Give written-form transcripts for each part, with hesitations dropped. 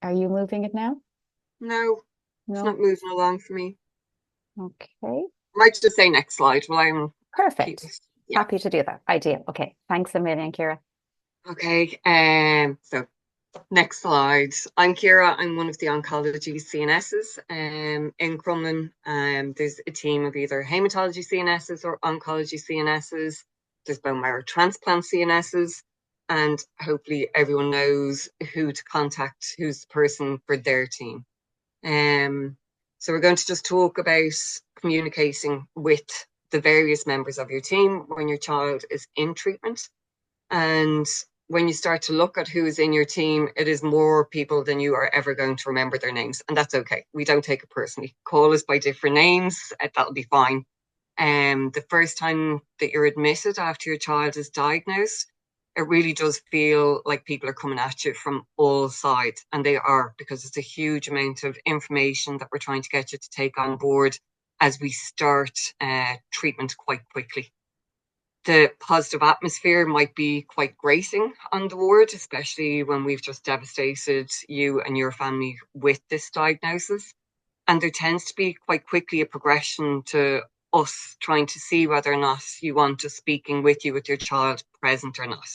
Are you moving it now? No, it's No? not moving along for me. Okay. Might just say next slide while I'm keep Perfect. this. Yeah. Happy to do that. Ideal. Okay. Thanks a million, Ciara. Okay. So next slide. I'm Ciara. I'm one of the oncology CNSs in Crumlin. There's a team of either hematology CNSs or oncology CNSs. There's bone marrow transplant CNSs, and hopefully everyone knows who to contact, who's the person for their team. Um, so we're going to just talk about communicating with the various members of your team when your child is in treatment. And when you start to look at who is in your team, it is more people than you are ever going to remember their names. And that's okay. We don't take it personally. Call us by different names. That'll be fine. The first time that you're admitted after your child is diagnosed, it really does feel like people are coming at you from all sides. And they are, because it's a huge amount of information that we're trying to get you to take on board as we start treatment quite quickly. The positive atmosphere might be quite grating on the ward, especially when we've just devastated you and your family with this diagnosis. And there tends to be quite quickly a progression to us trying to see whether or not you want us speaking with you with your child present or not.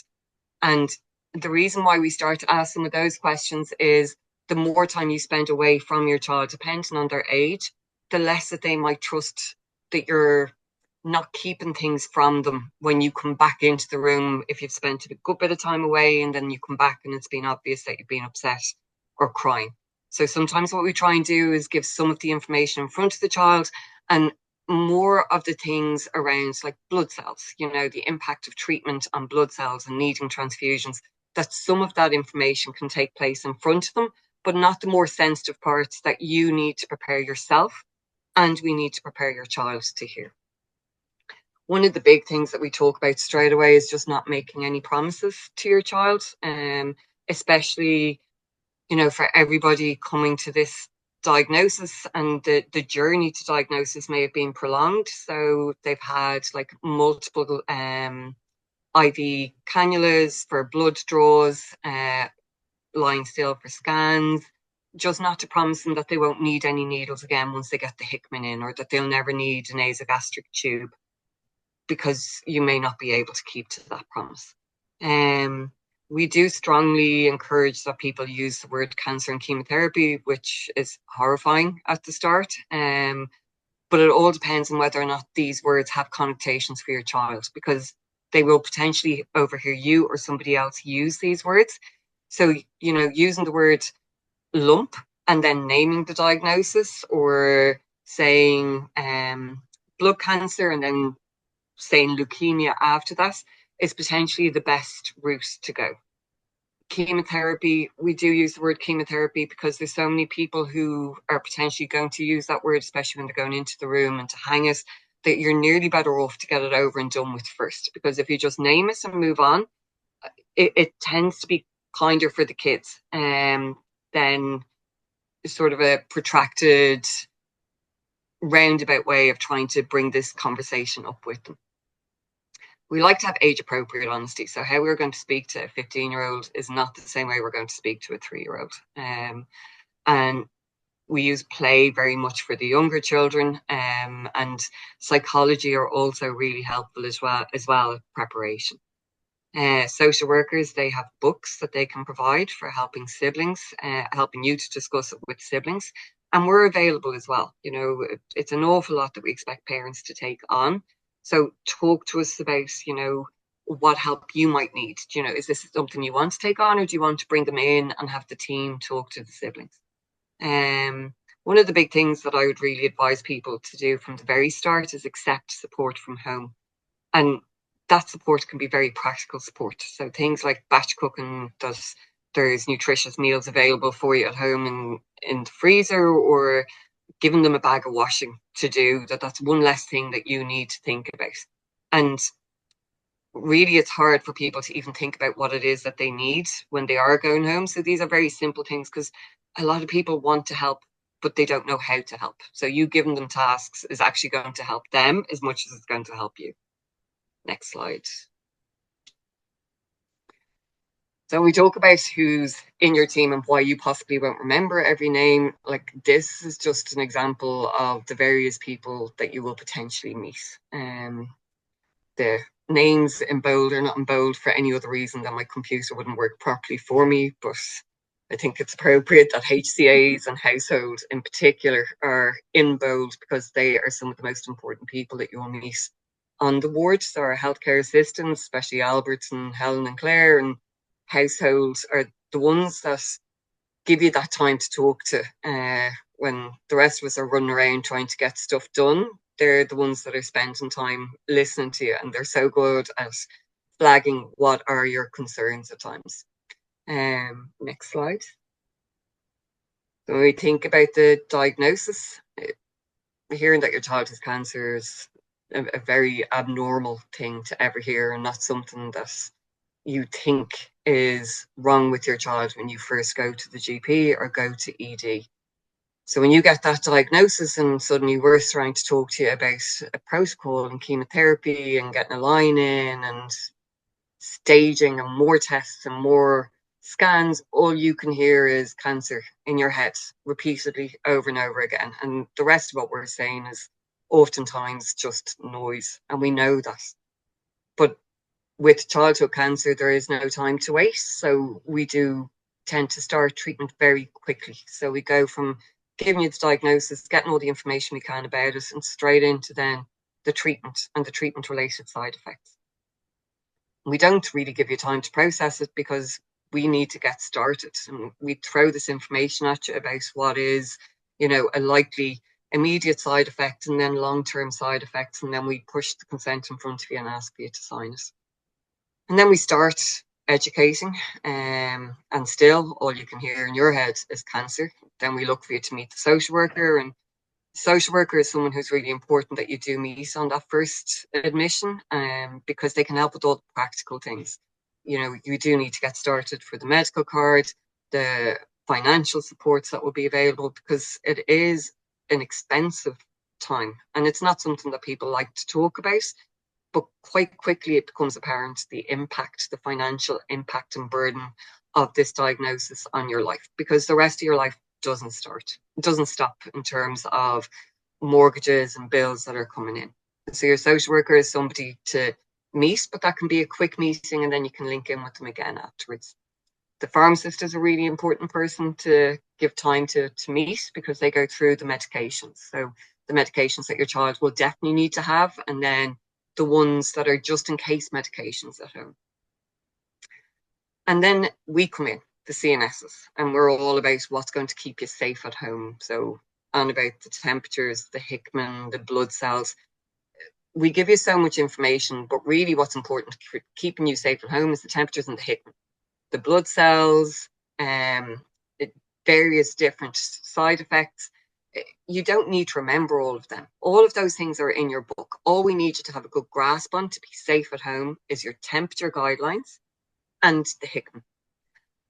And the reason why we start to ask some of those questions is the more time you spend away from your child, depending on their age, the less that they might trust that you're not keeping things from them when you come back into the room if you've spent a good bit of time away and then you come back and it's been obvious that you've been upset or crying. So sometimes what we try and do is give some of the information in front of the child and more of the things around like blood cells, the impact of treatment on blood cells and needing transfusions, that some of that information can take place in front of them, but not the more sensitive parts that you need to prepare yourself and we need to prepare your child to hear. One of the big things that we talk about straight away is just not making any promises to your child, especially, for everybody coming to this diagnosis, and the journey to diagnosis may have been prolonged. So they've had like multiple IV cannulas for blood draws, lying still for scans, just not to promise them that they won't need any needles again once they get the Hickman in, or that they'll never need a nasogastric tube, because you may not be able to keep to that promise. We do strongly encourage that people use the word cancer and chemotherapy, which is horrifying at the start. But it all depends on whether or not these words have connotations for your child, because they will potentially overhear you or somebody else use these words. So, using the word lump and then naming the diagnosis, or saying blood cancer and then saying leukemia after that, is potentially the best route to go. Chemotherapy, we do use the word chemotherapy because there's so many people who are potentially going to use that word, especially when they're going into the room and to hang it, that you're nearly better off to get it over and done with first. Because if you just name it and move on, it tends to be kinder for the kids than sort of a protracted roundabout way of trying to bring this conversation up with them. We like to have age appropriate honesty. So how we're going to speak to a 15-year-old is not the same way we're going to speak to a 3-year-old. And we use play very much for the younger children, and psychology are also really helpful as well preparation. Social workers, they have books that they can provide for helping siblings, helping you to discuss it with siblings. And we're available as well. It's an awful lot that we expect parents to take on. So talk to us about, what help you might need. Is this something you want to take on, or do you want to bring them in and have the team talk to the siblings? One of the big things that I would really advise people to do from the very start is accept support from home. And that support can be very practical support. So things like batch cooking, there's nutritious meals available for you at home in the freezer, or giving them a bag of washing to do. That's one less thing that you need to think about. And really, it's hard for people to even think about what it is that they need when they are going home. So these are very simple things, because a lot of people want to help, but they don't know how to help. So you giving them tasks is actually going to help them as much as it's going to help you. Next slide. So we talk about who's in your team and why you possibly won't remember every name. Like, this is just an example of the various people that you will potentially meet. The names in bold are not in bold for any other reason than my computer wouldn't work properly for me, but I think it's appropriate that HCAs and households in particular are in bold because they are some of the most important people that you'll meet on the ward. So our healthcare assistants, especially Alberts and Helen and Claire, and households are the ones that give you that time to talk to when the rest of us are running around trying to get stuff done. They're the ones that are spending time listening to you, and they're so good at flagging what are your concerns at times. Next slide. So when we think about the diagnosis, hearing that your child has cancer is a very abnormal thing to ever hear, and not something that you think is wrong with your child when you first go to the GP or go to ED. So when you get that diagnosis and suddenly we're trying to talk to you about a protocol and chemotherapy and getting a line in and staging and more tests and more scans, all you can hear is cancer in your head repeatedly over and over again. And the rest of what we're saying is oftentimes just noise, and we know that. But with childhood cancer, there is no time to wait. So we do tend to start treatment very quickly. So we go from giving you the diagnosis, getting all the information we can about it, and straight into then the treatment and the treatment related side effects. We don't really give you time to process it because we need to get started. And we throw this information at you about what is, a likely immediate side effect and then long-term side effects. And then we push the consent in front of you and ask you to sign it. And then we start educating, and still all you can hear in your head is cancer. Then we look for you to meet the social worker, and the social worker is someone who's really important that you do meet on that first admission, because they can help with all the practical things. You do need to get started for the medical card, the financial supports that will be available, because it is an expensive time and it's not something that people like to talk about. But quite quickly it becomes apparent the impact, the financial impact and burden of this diagnosis on your life, because the rest of your life doesn't stop in terms of mortgages and bills that are coming in. So your social worker is somebody to meet, but that can be a quick meeting and then you can link in with them again afterwards. The pharmacist is a really important person to give time to meet, because they go through the medications. So the medications that your child will definitely need to have, and then the ones that are just in case medications at home. And then we come in, the CNSs, and we're all about what's going to keep you safe at home. So on about the temperatures, the Hickman, the blood cells. We give you so much information, but really what's important for keeping you safe at home is the temperatures and the Hickman. The blood cells, various different side effects. You don't need to remember all of them. All of those things are in your book. All we need you to have a good grasp on to be safe at home is your temperature guidelines and the Hickman.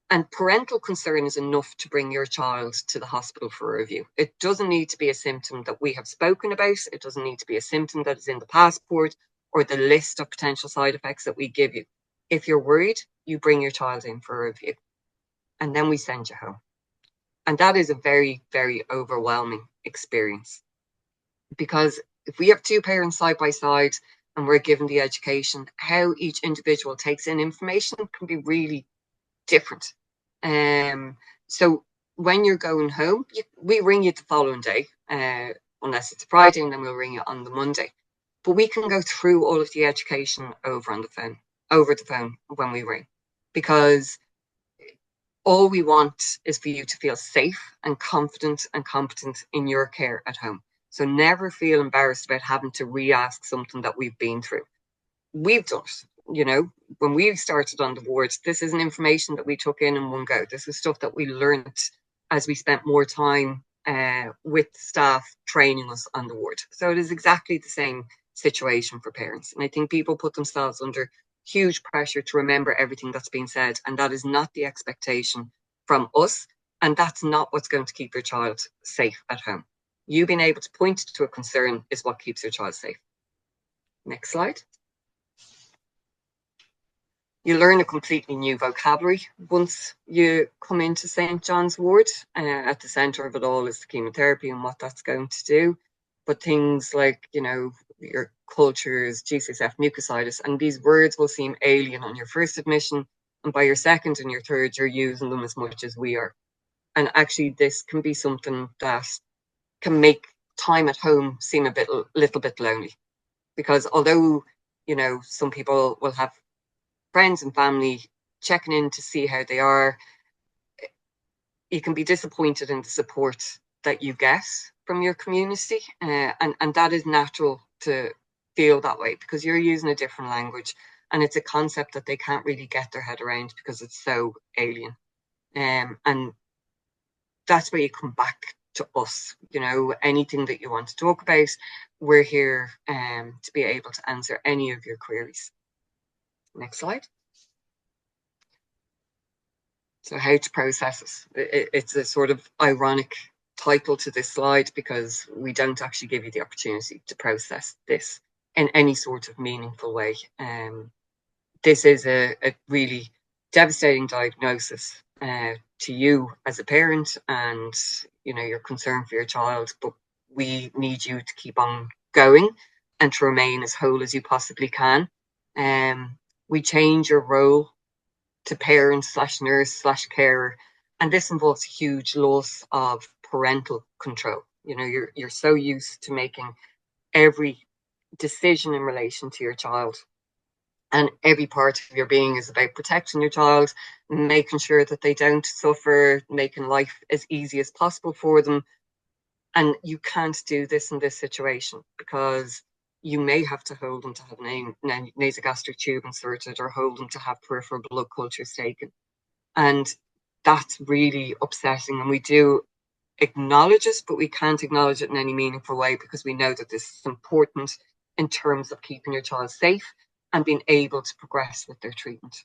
And parental concern is enough to bring your child to the hospital for a review. It doesn't need to be a symptom that we have spoken about. It doesn't need to be a symptom that is in the passport or the list of potential side effects that we give you. If you're worried, you bring your child in for a review, and then we send you home. And that is a very, very overwhelming experience, because if we have two parents side by side and we're given the education, how each individual takes in information can be really different. So when you're going home, we ring you the following day, unless it's a Friday, and then we'll ring you on the Monday. But we can go through all of the education over the phone when we ring, because all we want is for you to feel safe and confident and competent in your care at home. So never feel embarrassed about having to re-ask something that we've been through. We've done it. When we started on the ward, this isn't information that we took in one go. This is stuff that we learned as we spent more time with staff training us on the ward. So it is exactly the same situation for parents. And I think people put themselves under huge pressure to remember everything that's been said, and that is not the expectation from us, and that's not what's going to keep your child safe at home. You being able to point to a concern is what keeps your child safe. Next slide. You learn a completely new vocabulary once you come into St. John's ward. At the centre of it all is the chemotherapy and what that's going to do. But things like, your cultures, GCSF, mucositis, and these words will seem alien on your first admission. And by your second and your third, you're using them as much as we are. And actually, this can be something that can make time at home seem little bit lonely. Because although, some people will have friends and family checking in to see how they are, you can be disappointed in the support that you get from your community. And that is natural to feel that way because you're using a different language and it's a concept that they can't really get their head around because it's so alien. And that's where you come back to us. Anything that you want to talk about, we're here to be able to answer any of your queries. Next slide. So how to process it. It's a sort of ironic title to this slide because we don't actually give you the opportunity to process this in any sort of meaningful way. This is a really devastating diagnosis to you as a parent, and you're concerned for your child, but we need you to keep on going and to remain as whole as you possibly can. We change your role to parent / nurse / carer, and this involves huge loss of parental control. You're so used to making every decision in relation to your child, and every part of your being is about protecting your child, making sure that they don't suffer, making life as easy as possible for them. And you can't do this in this situation because you may have to hold them to have nasogastric tube inserted or hold them to have peripheral blood cultures taken. And that's really upsetting. And we do acknowledge it, but we can't acknowledge it in any meaningful way because we know that this is important in terms of keeping your child safe and being able to progress with their treatment.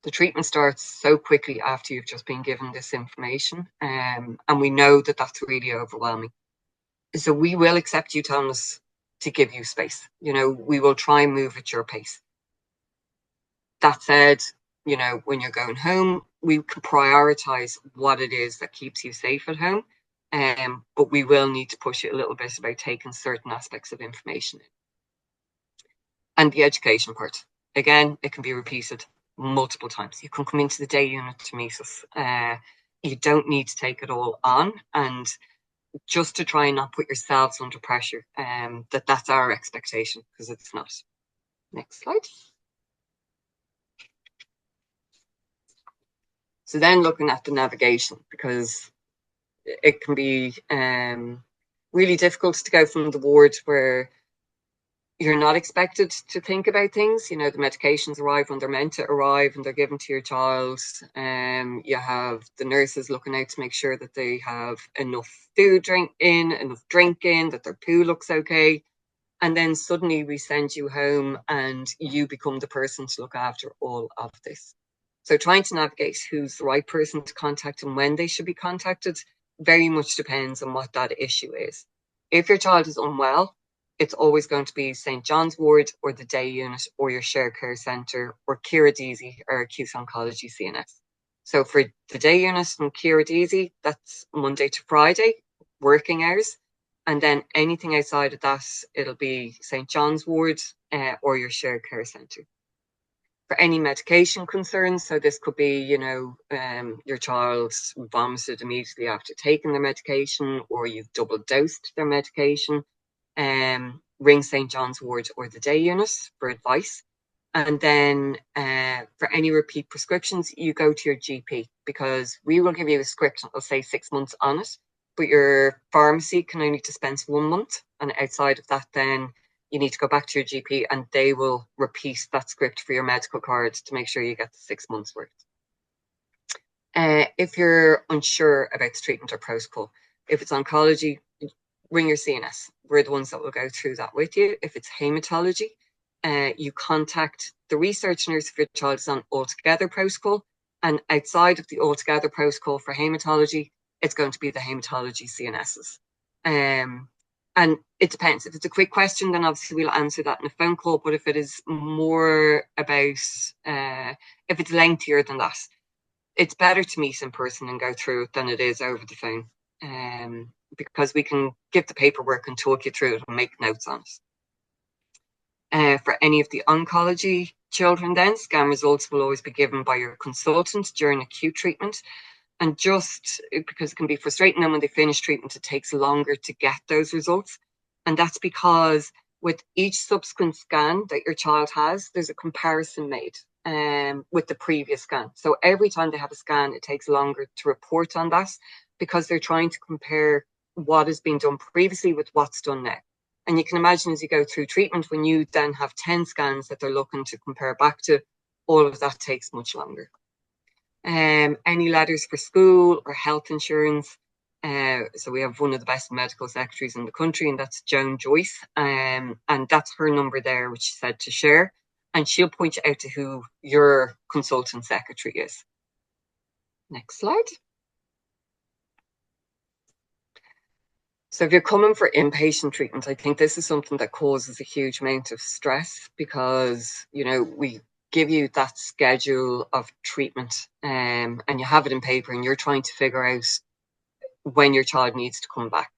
The treatment starts so quickly after you've just been given this information, and we know that that's really overwhelming. So we will accept you telling us to give you space. We will try and move at your pace. That said, when you're going home, we can prioritize what it is that keeps you safe at home. But we will need to push it a little bit about taking certain aspects of information in. And the education part, again, it can be repeated multiple times. You can come into the day unit to meet us. You don't need to take it all on, and just to try and not put yourselves under pressure, that's our expectation, because it's not. Next slide. So then looking at the navigation, because it can be really difficult to go from the ward where you're not expected to think about things. The medications arrive when they're meant to arrive and they're given to your child. You have the nurses looking out to make sure that they have enough drink in, that their poo looks okay. And then suddenly we send you home and you become the person to look after all of this. So trying to navigate who's the right person to contact and when they should be contacted very much depends on what that issue is. If your child is unwell, it's always going to be St. John's ward or the day unit or your shared care centre or Ciara Kennedy or acute oncology CNS. So for the day unit from Ciara Kennedy, that's Monday to Friday, working hours. And then anything outside of that, it'll be St. John's ward or your shared care centre. For any medication concerns, so this could be, your child vomited immediately after taking their medication, or you've double dosed their medication, ring St. John's ward or the day unit for advice. And then for any repeat prescriptions, you go to your GP, because we will give you a script, it'll say 6 months on it, but your pharmacy can only dispense 1 month. And outside of that, then you need to go back to your GP and they will repeat that script for your medical card to make sure you get the 6 months worth. If you're unsure about the treatment or protocol, if it's oncology, ring your CNS. We're the ones that will go through that with you. If it's hematology, you contact the research nurse if your child is on altogether protocol. And outside of the altogether protocol for hematology, it's going to be the hematology CNSs. And it depends. If it's a quick question, then obviously we'll answer that in a phone call. But if it is more about, if it's lengthier than that, it's better to meet in person and go through it than it is over the phone. Because we can give the paperwork and talk you through it and make notes on it. For any of the oncology children, then scan results will always be given by your consultant during acute treatment. And just because it can be frustrating, then when they finish treatment, it takes longer to get those results. And that's because with each subsequent scan that your child has, there's a comparison made with the previous scan. So every time they have a scan, it takes longer to report on that because they're trying to compare what has been done previously with what's done now. And you can imagine as you go through treatment, when you then have 10 scans that they're looking to compare back to, all of that takes much longer. Any letters for school or health insurance. So we have one of the best medical secretaries in the country, and that's Joan Joyce. And that's her number there, which she said to share. And she'll point you out to who your consultant secretary is. Next slide. So if you're coming for inpatient treatment, I think this is something that causes a huge amount of stress because, you know, we give you that schedule of treatment and you have it in paper and you're trying to figure out when your child needs to come back.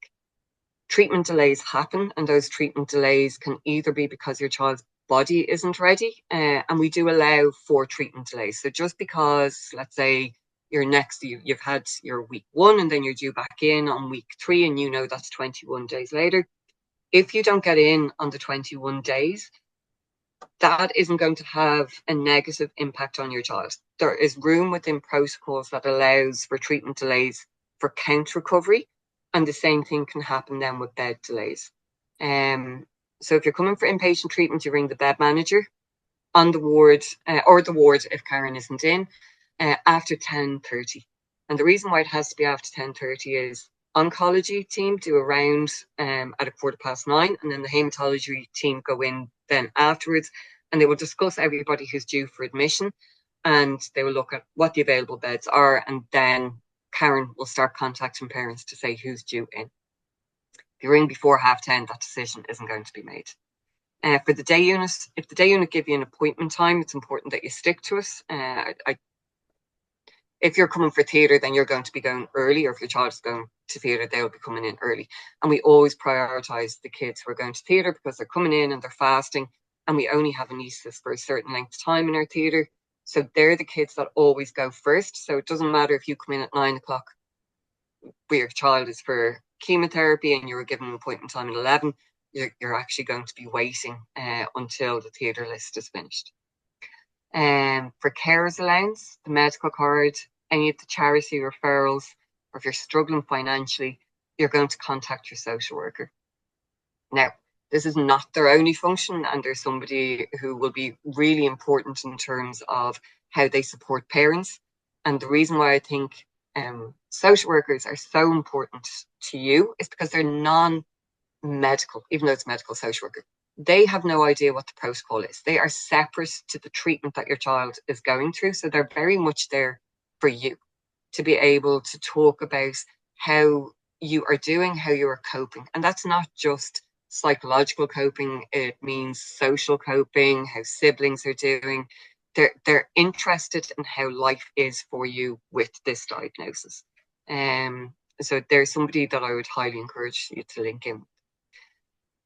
Treatment delays happen, and those treatment delays can either be because your child's body isn't ready, and we do allow for treatment delays. So just because, let's say, you've had your week 1 and then you're due back in on week 3 and you know that's 21 days later. If you don't get in on the 21 days, that isn't going to have a negative impact on your child. There is room within protocols that allows for treatment delays for count recovery, and the same thing can happen then with bed delays. So if you're coming for inpatient treatment, you ring the bed manager on the ward, or the ward if Karen isn't in, after 10:30. And the reason why it has to be after 10:30 is oncology team do a round at 9:15, and then the hematology team go in then afterwards, and they will discuss everybody who's due for admission, and they will look at what the available beds are, and then Karen will start contacting parents to say who's due in. If you ring before 10:30, that decision isn't going to be made. For the day unit, if the day unit give you an appointment time, it's important that you stick to it. If you're coming for theatre, then you're going to be going early, or if your child is going to theatre, they'll be coming in early. And we always prioritise the kids who are going to theatre because they're coming in and they're fasting, and we only have anaesthetist for a certain length of time in our theatre. So they're the kids that always go first. So it doesn't matter if you come in at 9 o'clock, where your child is for chemotherapy and you're given an appointment time at 11, you're actually going to be waiting until the theatre list is finished. For carers allowance, the medical card, any of the charity referrals, or if you're struggling financially, you're going to contact your social worker. Now, this is not their only function, and there's somebody who will be really important in terms of how they support parents. And the reason why I think social workers are so important to you is because they're non-medical, even though it's medical social worker. They have no idea what the protocol is. They are separate to the treatment that your child is going through. So they're very much there for you to be able to talk about how you are doing, how you are coping. And that's not just psychological coping. It means social coping, how siblings are doing. They're interested in how life is for you with this diagnosis. So there's somebody that I would highly encourage you to link in.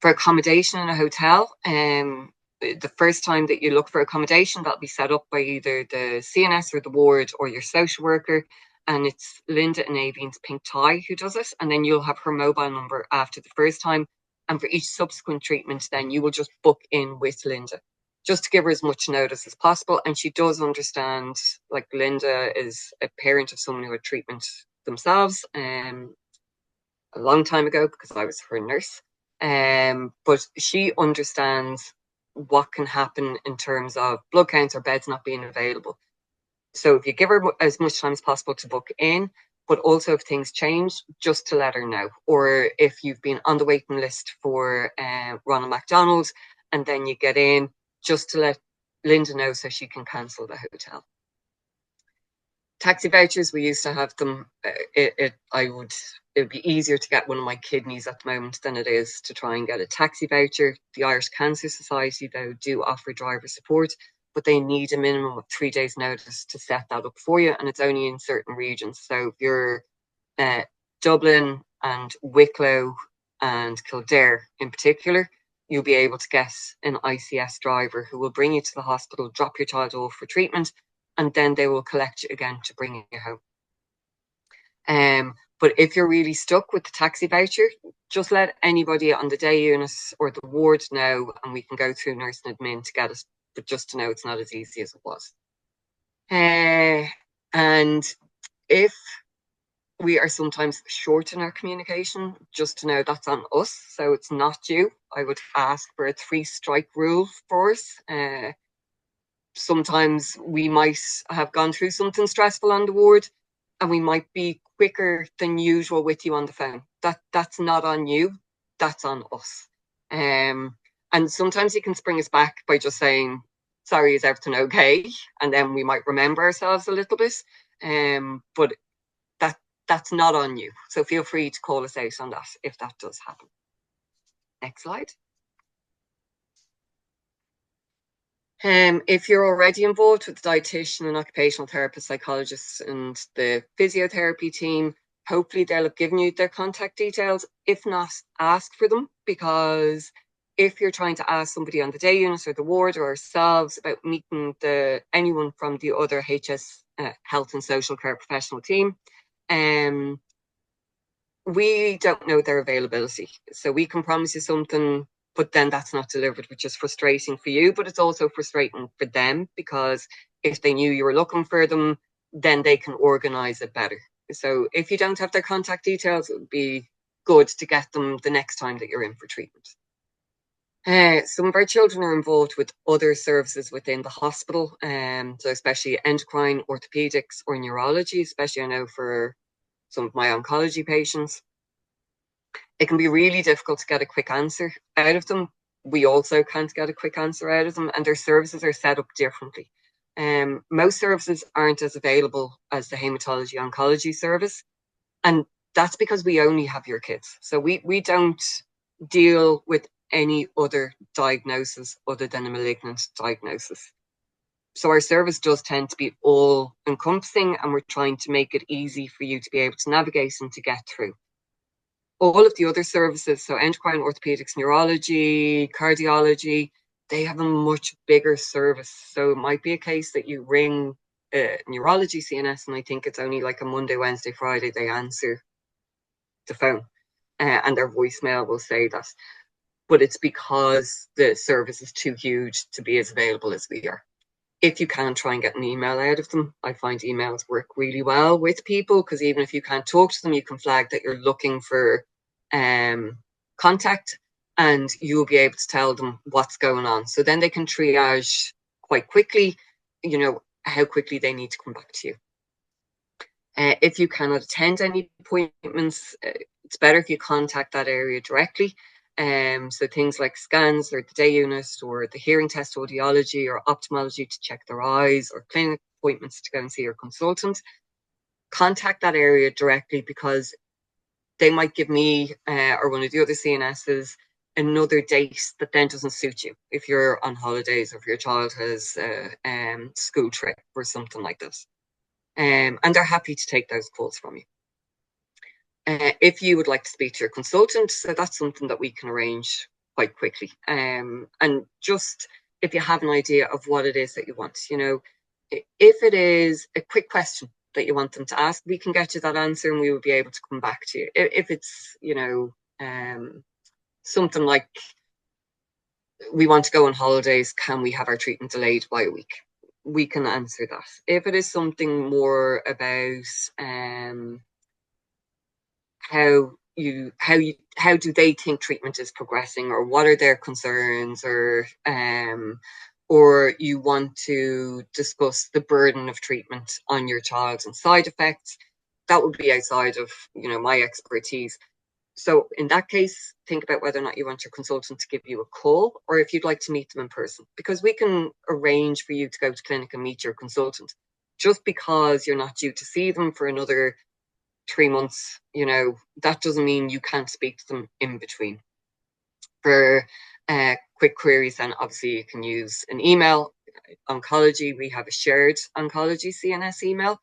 For accommodation in a hotel, the first time that you look for accommodation, that'll be set up by either the CNS or the ward or your social worker. And it's Linda in Avine's pink tie who does it. And then you'll have her mobile number after the first time. And for each subsequent treatment, then you will just book in with Linda, just to give her as much notice as possible. And she does understand, like Linda is a parent of someone who had treatment themselves a long time ago because I was her nurse. But she understands what can happen in terms of blood counts or beds not being available. So if you give her as much time as possible to book in, but also if things change, just to let her know. Or if you've been on the waiting list for Ronald McDonald and then you get in, just to let Linda know so she can cancel the hotel. Taxi vouchers, we used to have them. It would be easier to get one of my kidneys at the moment than it is to try and get a taxi voucher. The Irish Cancer Society, though, do offer driver support, but they need a minimum of 3 days notice to set that up for you, and it's only in certain regions. So if you're Dublin and Wicklow and Kildare in particular, you'll be able to get an ICS driver who will bring you to the hospital, drop your child off for treatment, and then they will collect you again to bring you home. But if you're really stuck with the taxi voucher, just let anybody on the day unit or the ward know, and we can go through nurse and admin to get it. But just to know, it's not as easy as it was. And if we are sometimes short in our communication, just to know that's on us. So it's not you. I would ask for a 3-strike rule for us. Sometimes we might have gone through something stressful on the ward, and we might be quicker than usual with you on the phone. That's not on you, that's on us. And sometimes you can spring us back by just saying, sorry, is everything okay? And then we might remember ourselves a little bit. But that's not on you. So feel free to call us out on that if that does happen. Next slide. If you're already involved with the dietitian and occupational therapist, psychologists, and the physiotherapy team, hopefully they'll have given you their contact details. If not, ask for them, because if you're trying to ask somebody on the day unit or the ward or ourselves about meeting anyone from the other HS health and social care professional team, we don't know their availability. So we can promise you something, but then that's not delivered, which is frustrating for you, but it's also frustrating for them, because if they knew you were looking for them, then they can organise it better. So if you don't have their contact details, it would be good to get them the next time that you're in for treatment. Some of our children are involved with other services within the hospital, so especially endocrine, orthopedics, or neurology, especially I know for some of my oncology patients. It can be really difficult to get a quick answer out of them. We also can't get a quick answer out of them, and their services are set up differently. Most services aren't as available as the hematology oncology service, and that's because we only have your kids. So we don't deal with any other diagnosis other than a malignant diagnosis. So our service does tend to be all encompassing, and we're trying to make it easy for you to be able to navigate and to get through. All of the other services, so endocrine, orthopedics, neurology, cardiology, they have a much bigger service. So it might be a case that you ring neurology CNS, and I think it's only like a Monday, Wednesday, Friday they answer the phone, and their voicemail will say that. But it's because the service is too huge to be as available as we are. If you can, try and get an email out of them. I find emails work really well with people, because even if you can't talk to them, you can flag that you're looking for contact, and you'll be able to tell them what's going on. So then they can triage quite quickly, how quickly they need to come back to you. If you cannot attend any appointments, it's better if you contact that area directly. So things like scans or the day unit or the hearing test, audiology or ophthalmology to check their eyes, or clinic appointments to go and see your consultant. Contact that area directly, because they might give me or one of the other CNSs another date that then doesn't suit you if you're on holidays or if your child has a school trip or something like this. And they're happy to take those calls from you. If you would like to speak to your consultant, so that's something that we can arrange quite quickly. And just if you have an idea of what it is that you want, if it is a quick question that you want them to ask, we can get you that answer and we will be able to come back to you. If it's, something like, we want to go on holidays, can we have our treatment delayed by a week? We can answer that. If it is something more about how do they think treatment is progressing, or what are their concerns, or you want to discuss the burden of treatment on your child and side effects, that would be outside of my expertise. So in that case, think about whether or not you want your consultant to give you a call, or if you'd like to meet them in person, because we can arrange for you to go to clinic and meet your consultant. just because you're not due to see them for another 3 months, that doesn't mean you can't speak to them in between. For quick queries, then obviously you can use an email. Oncology, we have a shared oncology CNS email,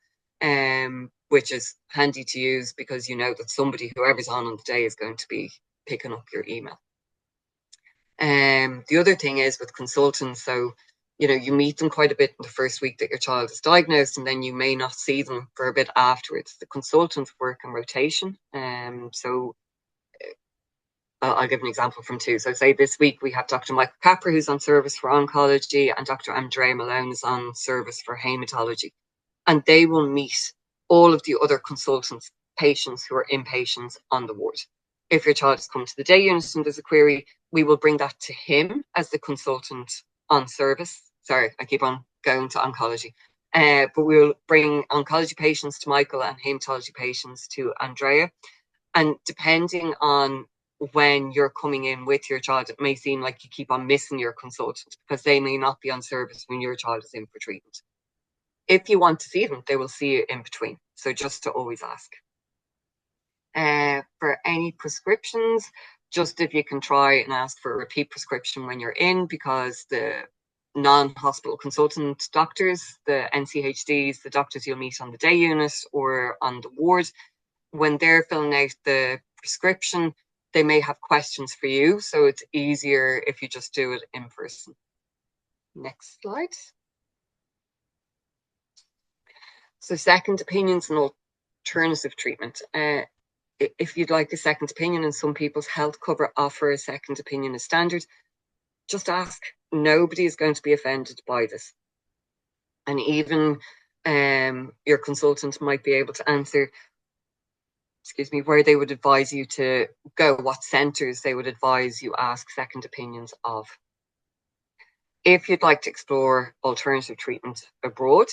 which is handy to use because you know that somebody, whoever's on the day, is going to be picking up your email. The other thing is with consultants, so you meet them quite a bit in the first week that your child is diagnosed, and then you may not see them for a bit afterwards. The consultants work in rotation, so I'll give an example from two. So say this week we have Dr. Michael Capper, who's on service for oncology, and Dr. Andrea Malone is on service for hematology. And they will meet all of the other consultants, patients who are inpatients on the ward. If your child has come to the day unit and there's a query, we will bring that to him as the consultant on service. Sorry, I keep on going to oncology. But we'll bring oncology patients to Michael and hematology patients to Andrea. And depending on when you're coming in with your child, it may seem like you keep on missing your consultant because they may not be on service when your child is in for treatment. If you want to see them, they will see you in between. So just to always ask. For any prescriptions, just if you can try and ask for a repeat prescription when you're in, because the non-hospital consultant doctors, the NCHDs, the doctors you'll meet on the day unit or on the ward, when they're filling out the prescription, they may have questions for you. So it's easier if you just do it in person. Next slide. So second opinions and alternative treatment. If you'd like a second opinion, and some people's health cover offer a second opinion as standard, just ask. Nobody is going to be offended by this. And even your consultant might be able to answer, where they would advise you to go, what centres they would advise you ask second opinions of. If you'd like to explore alternative treatment abroad,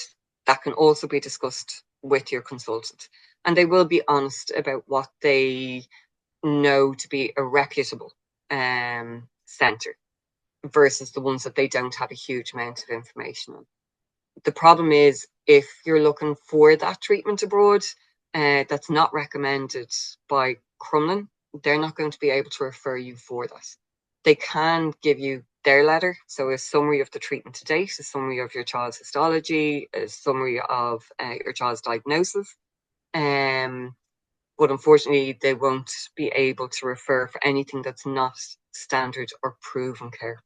that can also be discussed with your consultant. And they will be honest about what they know to be a reputable centre versus the ones that they don't have a huge amount of information on. The problem is, if you're looking for that treatment abroad, that's not recommended by Crumlin, they're not going to be able to refer you for that. They can give you their letter, so a summary of the treatment to date, a summary of your child's histology, a summary of your child's diagnosis. But unfortunately, they won't be able to refer for anything that's not standard or proven care.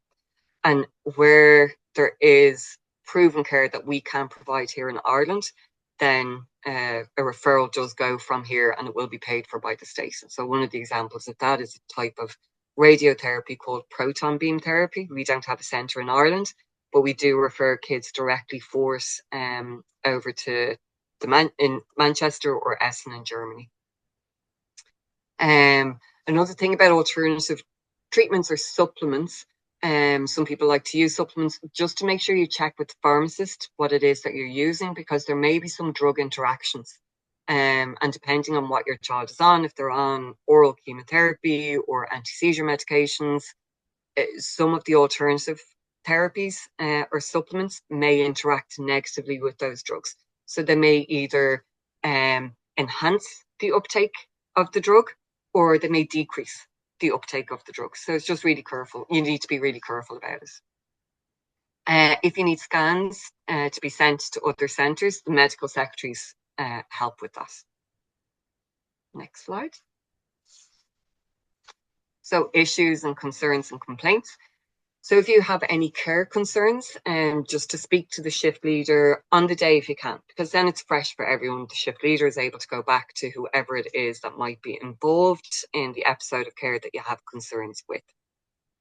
And where there is proven care that we can provide here in Ireland, then a referral does go from here and it will be paid for by the state. So one of the examples of that is a type of radiotherapy called proton beam therapy. We don't have a centre in Ireland, but we do refer kids directly for it over to in Manchester or Essen in Germany. Another thing about alternative treatments or supplements, some people like to use supplements just to make sure you check with the pharmacist what it is that you're using, because there may be some drug interactions. And depending on what your child is on, if they're on oral chemotherapy or anti-seizure medications, some of the alternative therapies or supplements may interact negatively with those drugs. So they may either enhance the uptake of the drug, or they may decrease the uptake of the drug. So it's just really careful. You need to be really careful about it. If you need scans to be sent to other centres, the medical secretaries help with that. Next slide. So issues and concerns and complaints. So if you have any care concerns, just to speak to the shift leader on the day if you can, because then it's fresh for everyone. The shift leader is able to go back to whoever it is that might be involved in the episode of care that you have concerns with.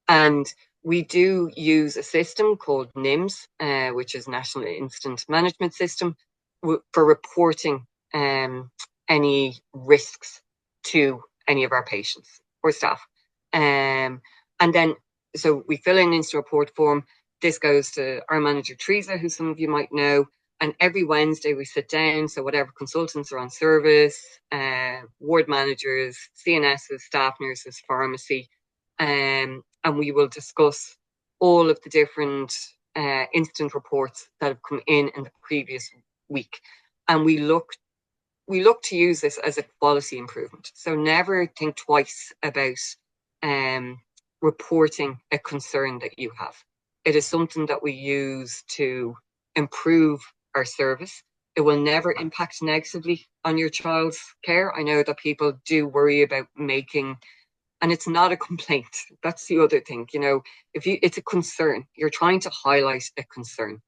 And we do use a system called NIMS, which is National Incident Management System, for reporting any risks to any of our patients or staff. And then so we fill in Insta report form. This goes to our manager, Teresa, who some of you might know. And every Wednesday we sit down. So whatever consultants are on service, ward managers, CNSs, staff nurses, pharmacy, and we will discuss all of the different incident reports that have come in the previous week. And we look to use this as a quality improvement. So never think twice about reporting a concern that you have. It is something that we use to improve our service. It will never impact negatively on your child's care. I know that people do worry about making, and it's not a complaint. That's the other thing, it's a concern. You're trying to highlight a concern.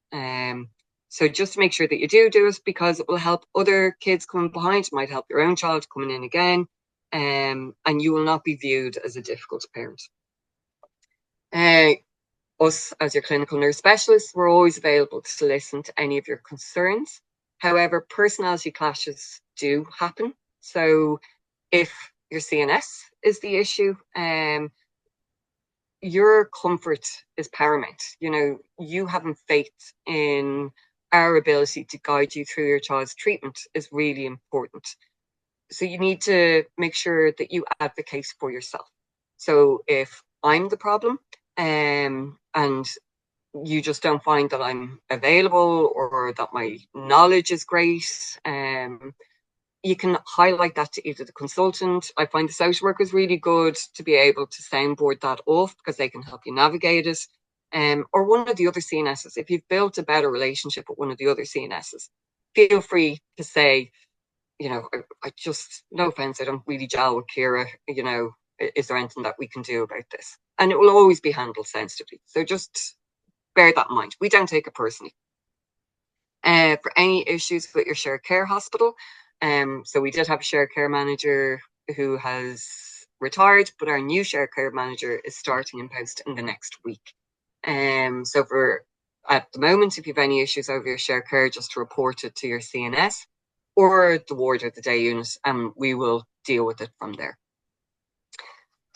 So just make sure that you do it, because it will help other kids coming behind. It might help your own child coming in again, and you will not be viewed as a difficult parent. Us, as your clinical nurse specialists, we're always available to listen to any of your concerns. However, personality clashes do happen. So if your CNS is the issue, your comfort is paramount. You having faith in our ability to guide you through your child's treatment is really important. So you need to make sure that you advocate for yourself. So if I'm the problem, and you just don't find that I'm available or that my knowledge is great, you can highlight that to either the consultant. I find the social worker is really good to be able to soundboard that off, because they can help you navigate it. Or one of the other CNSs. If you've built a better relationship with one of the other CNSs, feel free to say, I just, no offense, I don't really gel with Ciara, is there anything that we can do about this? And it will always be handled sensitively. So just bear that in mind. We don't take it personally. For any issues with your shared care hospital, so we did have a shared care manager who has retired, but our new shared care manager is starting in post in the next week. So at the moment, if you have any issues over your shared care, just to report it to your CNS or the ward or the day unit, and we will deal with it from there.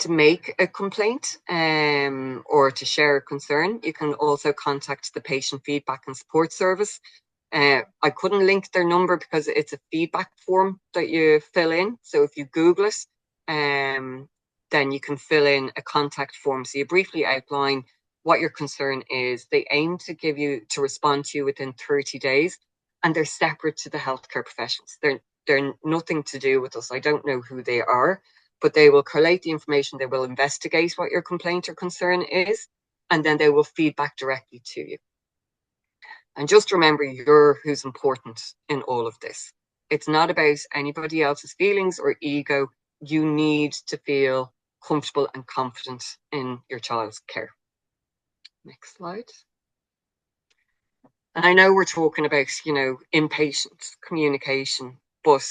To make a complaint or to share a concern, you can also contact the Patient Feedback and Support Service. I couldn't link their number because it's a feedback form that you fill in. So if you Google it, then you can fill in a contact form. So you briefly outline what your concern is. They aim to respond to you within 30 days, and they're separate to the healthcare professionals. They're nothing to do with us. I don't know who they are, but they will collate the information. They will investigate what your complaint or concern is, and then they will feedback directly to you. And just remember, you're who's important in all of this. It's not about anybody else's feelings or ego. You need to feel comfortable and confident in your child's care. Next slide. And I know we're talking about, inpatient communication, but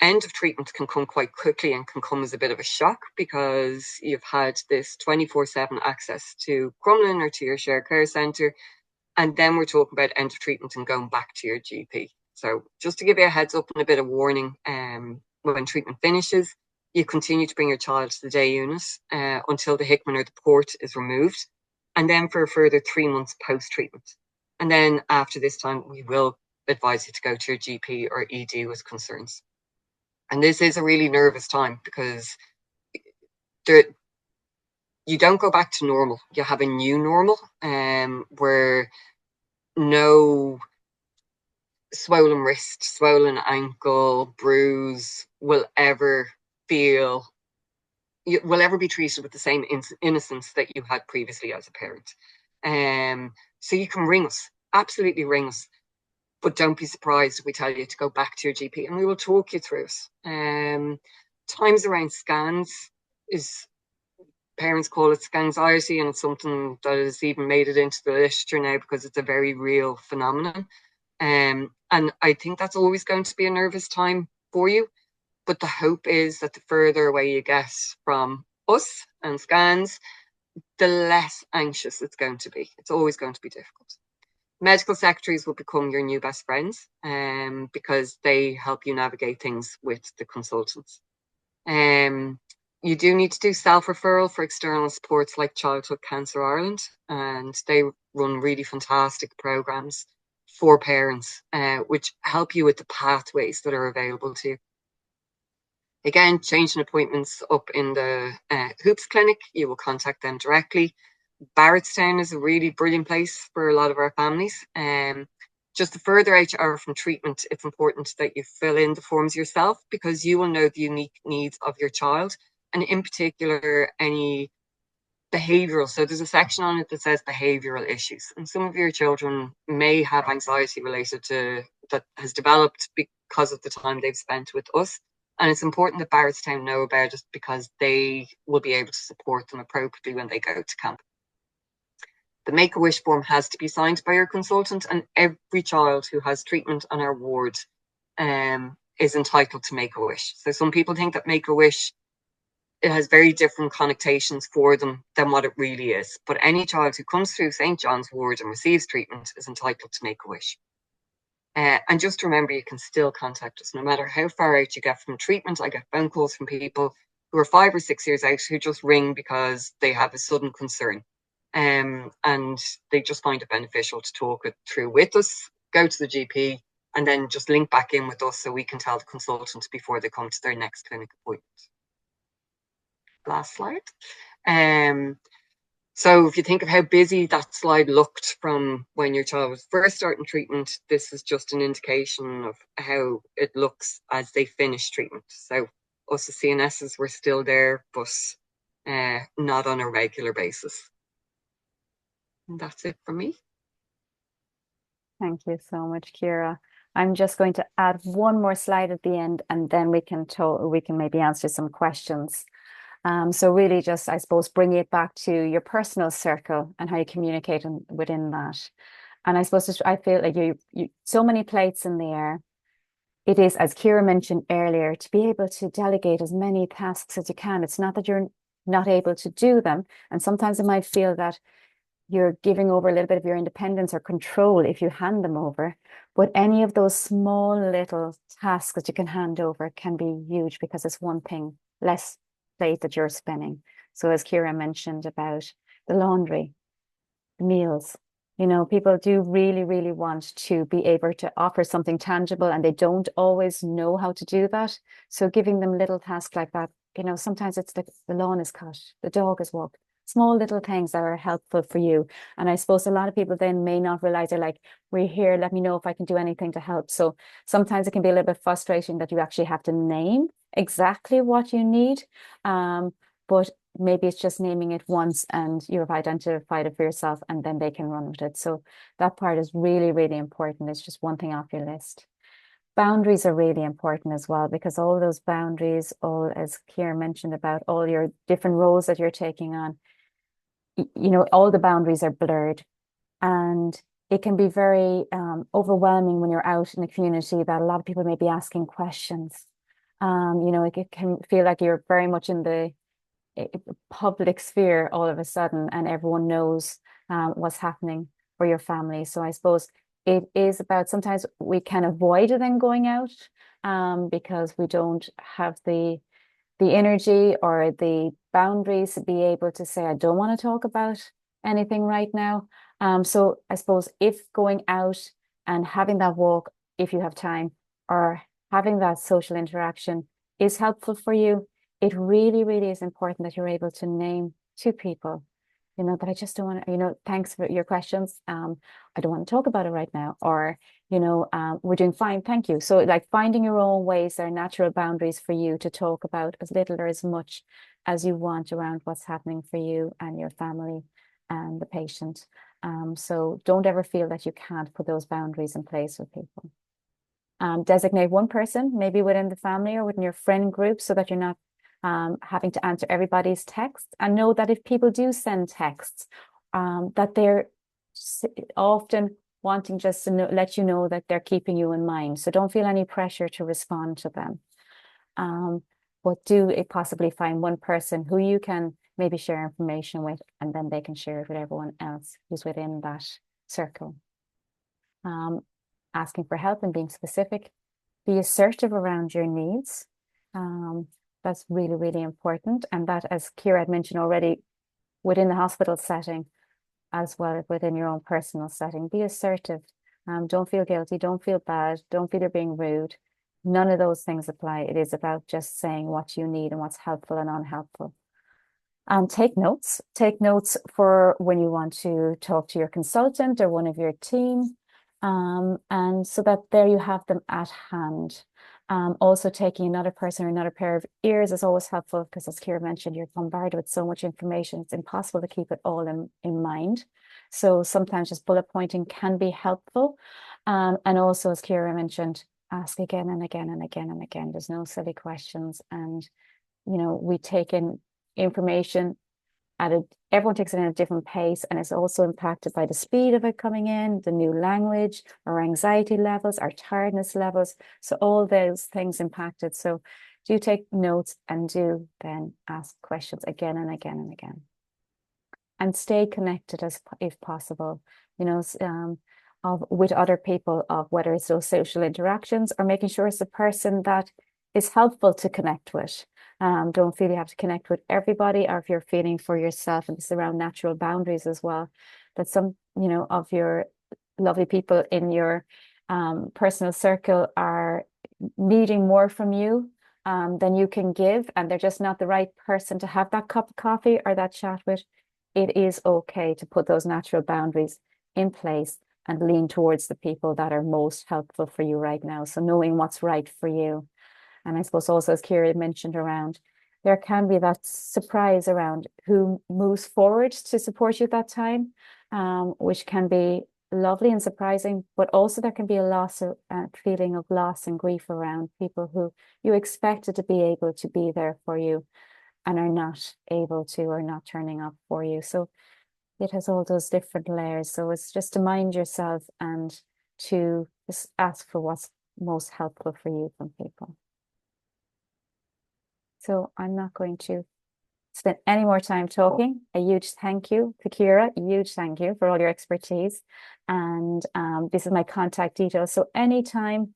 end of treatment can come quite quickly and can come as a bit of a shock, because you've had this 24/7 access to Crumlin or to your shared care centre. And then we're talking about end of treatment and going back to your GP. So just to give you a heads up and a bit of warning, when treatment finishes, you continue to bring your child to the day unit until the Hickman or the port is removed, and then for a further 3 months post-treatment. And then after this time, we will advise you to go to your GP or ED with concerns. And this is a really nervous time, because you don't go back to normal. You have a new normal, where no swollen wrist, swollen ankle, bruise will ever be treated with the same innocence that you had previously as a parent. So you can ring us, absolutely ring us, but don't be surprised if we tell you to go back to your GP, and we will talk you through it. Times around scans is, parents call it scanxiety, and it's something that has even made it into the literature now, because it's a very real phenomenon. And I think that's always going to be a nervous time for you. But the hope is that the further away you get from us and scans, the less anxious it's going to be. It's always going to be difficult. Medical secretaries will become your new best friends, because they help you navigate things with the consultants. You do need to do self-referral for external supports like Childhood Cancer Ireland, and they run really fantastic programs for parents, which help you with the pathways that are available to you. Again, changing appointments up in the Hoops Clinic, you will contact them directly. Barrettstown is a really brilliant place for a lot of our families. just the further out you are from treatment, it's important that you fill in the forms yourself, because you will know the unique needs of your child, and in particular, any behavioral. So there's a section on it that says behavioral issues. And some of your children may have anxiety related to that has developed because of the time they've spent with us. And it's important that Barrettstown know about it, because they will be able to support them appropriately when they go to camp. The Make-A-Wish form has to be signed by your consultant, and every child who has treatment on our ward is entitled to Make-A-Wish. So some people think that Make-A-Wish, it has very different connotations for them than what it really is. But any child who comes through St. John's ward and receives treatment is entitled to Make-A-Wish. And just remember, you can still contact us no matter how far out you get from treatment. I get phone calls from people who are 5 or 6 years out who just ring because they have a sudden concern. And they just find it beneficial to talk it through with us, go to the GP, and then just link back in with us so we can tell the consultant before they come to their next clinic appointment. Last slide. So if you think of how busy that slide looked from when your child was first starting treatment, this is just an indication of how it looks as they finish treatment. So us as CNSs, we're still there, but not on a regular basis. And that's it for me. Thank you so much, Ciara. I'm just going to add one more slide at the end, and then we can maybe answer some questions. So really just, I suppose, bring it back to your personal circle and how you communicate within that. And I suppose I feel like you so many plates in the air. It is, as Ciara mentioned earlier, to be able to delegate as many tasks as you can. It's not that you're not able to do them. And sometimes it might feel that you're giving over a little bit of your independence or control if you hand them over. But any of those small little tasks that you can hand over can be huge, because it's one thing less plate that you're spinning. So as Ciara mentioned about the laundry, the meals, people do really, really want to be able to offer something tangible, and they don't always know how to do that. So giving them little tasks like that, sometimes it's the lawn is cut, the dog is walked, small little things that are helpful for you. And I suppose a lot of people then may not realize, they're like, we're here, let me know if I can do anything to help. So sometimes it can be a little bit frustrating that you actually have to name exactly what you need. But maybe it's just naming it once and you've identified it for yourself, and then they can run with it. So that part is really, really important. It's just one thing off your list. Boundaries are really important as well, because all those boundaries, as Ciara mentioned about all your different roles that you're taking on, all the boundaries are blurred, and it can be very overwhelming when you're out in the community that a lot of people may be asking questions. It can feel like you're very much in the public sphere all of a sudden, and everyone knows what's happening for your family. So I suppose it is about, sometimes we can avoid it then going out because we don't have the energy or the boundaries to be able to say, I don't want to talk about anything right now. So I suppose if going out and having that walk, if you have time, or having that social interaction is helpful for you, it really, really is important that you're able to name to people, that I just don't want to, thanks for your questions. I don't want to talk about it right now, or, we're doing fine, thank you. So like finding your own ways, there are natural boundaries for you to talk about as little or as much as you want around what's happening for you and your family and the patient. So don't ever feel that you can't put those boundaries in place with people. Designate one person, maybe within the family or within your friend group, so that you're not having to answer everybody's texts. And know that if people do send texts, that they're often wanting just to let you know that they're keeping you in mind. So don't feel any pressure to respond to them. But do possibly find one person who you can maybe share information with, and then they can share it with everyone else who's within that circle. Asking for help and being specific. Be assertive around your needs. That's really, really important. And that, as Ciara had mentioned already, within the hospital setting, as well as within your own personal setting, be assertive. Don't feel guilty, don't feel bad, don't feel you're being rude. None of those things apply. It is about just saying what you need and what's helpful and unhelpful. Take notes. Take notes for when you want to talk to your consultant or one of your team. And so that there you have them at hand. Also taking another person or another pair of ears is always helpful because, as Ciara mentioned, you're bombarded with so much information. It's impossible to keep it all in mind. So sometimes just bullet pointing can be helpful. And also, as Ciara mentioned, ask again and again and again and again. There's no silly questions. And, we take in information everyone takes it in a different pace, and it's also impacted by the speed of it coming in, the new language, our anxiety levels, our tiredness levels. So all those things impacted. So do take notes and do then ask questions again and again and again. And stay connected if possible, with other people, of whether it's those social interactions or making sure it's a person that is helpful to connect with. Don't feel you have to connect with everybody, or if you're feeling for yourself, and this is around natural boundaries as well, that some, of your lovely people in your personal circle are needing more from you than you can give, and they're just not the right person to have that cup of coffee or that chat with. It is okay to put those natural boundaries in place and lean towards the people that are most helpful for you right now. So knowing what's right for you. And I suppose also, as Ciara mentioned around, there can be that surprise around who moves forward to support you at that time, which can be lovely and surprising, but also there can be a feeling of loss and grief around people who you expected to be able to be there for you and are not able to, or not turning up for you. So it has all those different layers. So it's just to mind yourself and to just ask for what's most helpful for you from people. So I'm not going to spend any more time talking. A huge thank you to Ciara, a huge thank you for all your expertise. And this is my contact details. So anytime,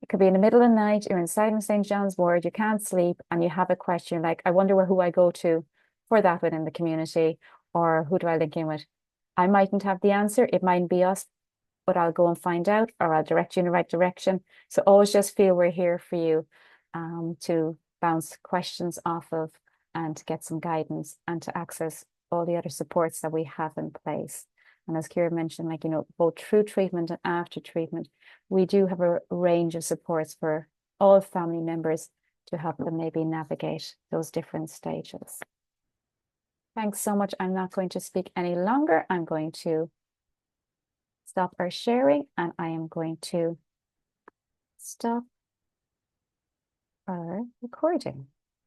it could be in the middle of the night, you're inside of St. John's Ward, you can't sleep, and you have a question like, I wonder who I go to for that within the community, or who do I link in with? I mightn't have the answer. It mightn't be us, but I'll go and find out, or I'll direct you in the right direction. So always just feel we're here for you to bounce questions off of and to get some guidance and to access all the other supports that we have in place. And as Ciara mentioned, both through treatment and after treatment, we do have a range of supports for all family members to help them maybe navigate those different stages. Thanks so much. I'm not going to speak any longer. I'm going to stop our sharing, and I am going to stop our recording.